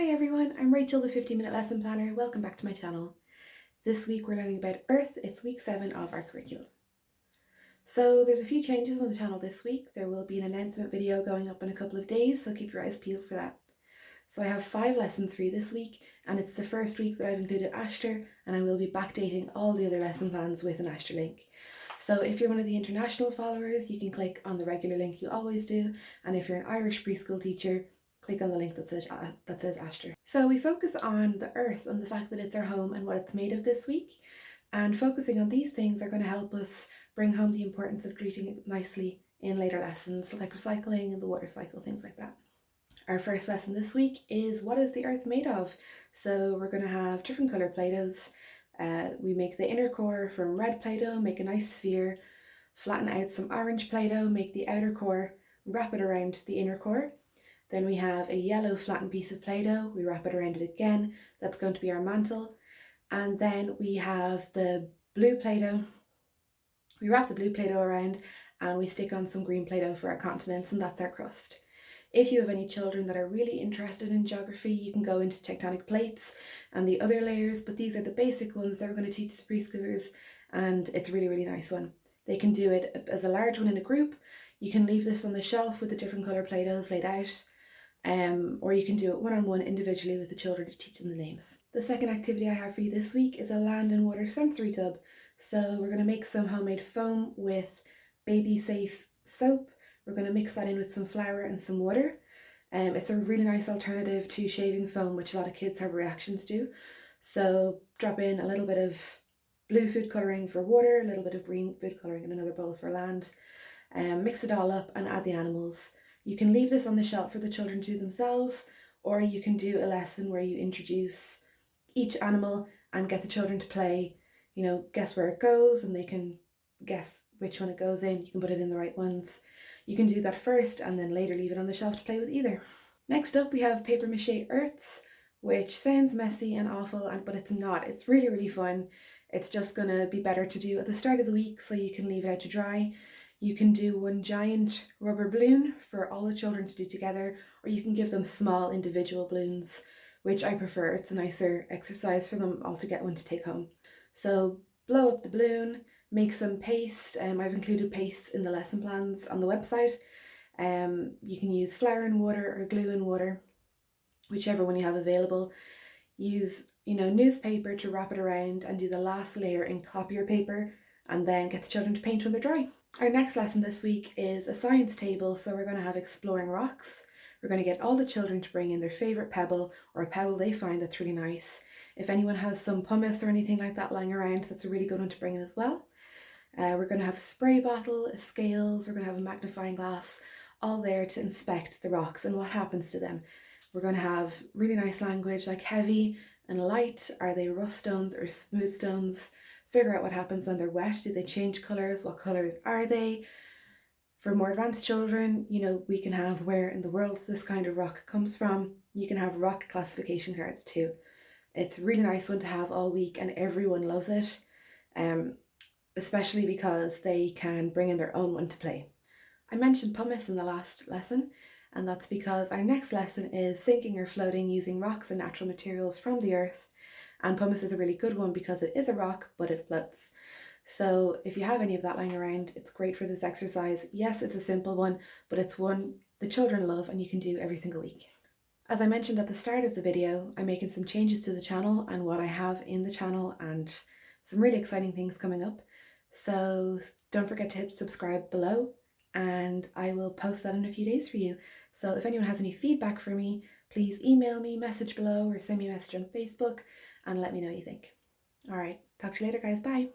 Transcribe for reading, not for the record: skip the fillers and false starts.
Hi everyone, I'm Rachel, the 50-minute lesson planner. Welcome back to my channel. This week we're learning about Earth. It's week 7 of our curriculum. So there's a few changes on the channel this week. There will be an announcement video going up in a couple of days, so keep your eyes peeled for that. So I have 5 lessons for you this week, and it's the first week that I've included Ashter, and I will be backdating all the other lesson plans with an Ashter link. So if you're one of the international followers, you can click on the regular link you always do, and if you're an Irish preschool teacher, click on the link that says Ashter. So we focus on the earth and the fact that it's our home and what it's made of this week, and focusing on these things are going to help us bring home the importance of treating it nicely in later lessons, like recycling and the water cycle, things like that. Our first lesson this week is what is the earth made of? So we're going to have different colour Play-Dohs. We make the inner core from red Play-Doh, make a nice sphere, flatten out some orange Play-Doh, make the outer core, wrap it around the inner core. Then we have a yellow flattened piece of Play-Doh, we wrap it around it again, that's going to be our mantle. And then we have the blue Play-Doh, we wrap the blue Play-Doh around and we stick on some green Play-Doh for our continents, and that's our crust. If you have any children that are really interested in geography, you can go into tectonic plates and the other layers, but these are the basic ones that we're going to teach the preschoolers, and it's a really, really nice one. They can do it as a large one in a group. You can leave this on the shelf with the different colour Play-Dohs laid out, or you can do it one-on-one individually with the children to teach them the names. The second activity I have for you this week is a land and water sensory tub. So we're going to make some homemade foam with baby safe soap. We're going to mix that in with some flour and some water. It's a really nice alternative to shaving foam, which a lot of kids have reactions to. So drop in a little bit of blue food colouring for water, a little bit of green food colouring in another bowl for land. Mix it all up and add the animals. You can leave this on the shelf for the children to do themselves, or you can do a lesson where you introduce each animal and get the children to play, guess where it goes, and they can guess which one it goes in. You can put it in the right ones. You can do that first and then later leave it on the shelf to play with either. Next up we have paper mache earths, which sounds messy and awful, but it's not. It's really, really fun. It's just going to be better to do at the start of the week so you can leave it out to dry. You can do one giant rubber balloon for all the children to do together, or you can give them small individual balloons, which I prefer. It's a nicer exercise for them all to get one to take home. So blow up the balloon, make some paste. I've included pastes in the lesson plans on the website. You can use flour and water or glue and water, whichever one you have available. Use newspaper to wrap it around and do the last layer in copier paper, and then get the children to paint when they're dry. Our next lesson this week is a science table, so we're going to have exploring rocks. We're going to get all the children to bring in their favourite pebble, or a pebble they find that's really nice. If anyone has some pumice or anything like that lying around, that's a really good one to bring in as well. We're going to have a spray bottle, a scales, we're going to have a magnifying glass, all there to inspect the rocks and what happens to them. We're going to have really nice language like heavy and light. Are they rough stones or smooth stones? Figure out what happens when they're wet. Do they change colours? What colours are they? For more advanced children, we can have where in the world this kind of rock comes from. You can have rock classification cards too. It's a really nice one to have all week, and everyone loves it, especially because they can bring in their own one to play. I mentioned pumice in the last lesson, and that's because our next lesson is sinking or floating using rocks and natural materials from the earth. And pumice is a really good one because it is a rock, but it floats. So if you have any of that lying around, it's great for this exercise. Yes, it's a simple one, but it's one the children love and you can do every single week. As I mentioned at the start of the video, I'm making some changes to the channel and what I have in the channel, and some really exciting things coming up. So don't forget to hit subscribe below, and I will post that in a few days for you. So if anyone has any feedback for me, please email me, message below, or send me a message on Facebook and let me know what you think. All right, talk to you later guys, bye.